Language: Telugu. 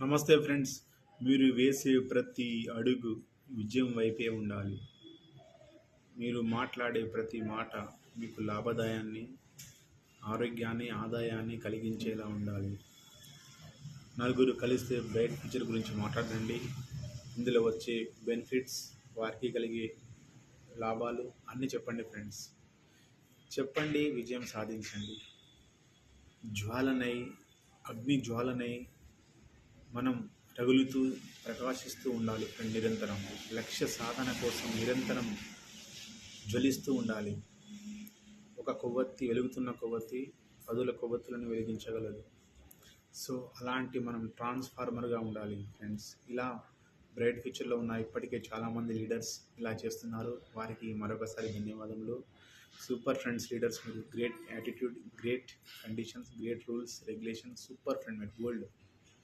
నమస్తే ఫ్రెండ్స్. మీరు వేసే ప్రతి అడుగు విజయం వైపే ఉండాలి. మీరు మాట్లాడే ప్రతి మాట మీకు లాభదాయాన్ని, ఆరోగ్యాన్ని, ఆదాయాన్ని కలిగించేలా ఉండాలి. నలుగురు కలిస్తే బ్రైట్ ఫ్యూచర్ గురించి మాట్లాడండి. ఇందులో వచ్చే బెనిఫిట్స్, వారికి కలిగే లాభాలు అన్నీ చెప్పండి ఫ్రెండ్స్. చెప్పండి, విజయం సాధించండి. జ్వాలనై, అగ్ని జ్వాలనై మనం రగులుతూ ప్రకాశిస్తూ ఉండాలి ఫ్రెండ్. నిరంతరం లక్ష్య సాధన కోసం నిరంతరం జ్వలిస్తూ ఉండాలి. ఒక కొవ్వొత్తి, వెలుగుతున్న కొవ్వొత్తి పదుల కొవ్వొత్తులను వెలిగించగలదు. సో అలాంటి మనం ట్రాన్స్ఫార్మర్గా ఉండాలి ఫ్రెండ్స్. ఇలా బ్రైట్ ఫ్యూచర్లో ఉన్న ఇప్పటికే చాలామంది లీడర్స్ ఇలా చేస్తున్నారు. వారికి మరొకసారి ధన్యవాదములు. సూపర్ ఫ్రెండ్స్ లీడర్స్, మీరు great attitude, great conditions, great rules, regulations, super friend, మీరు గోల్డ్.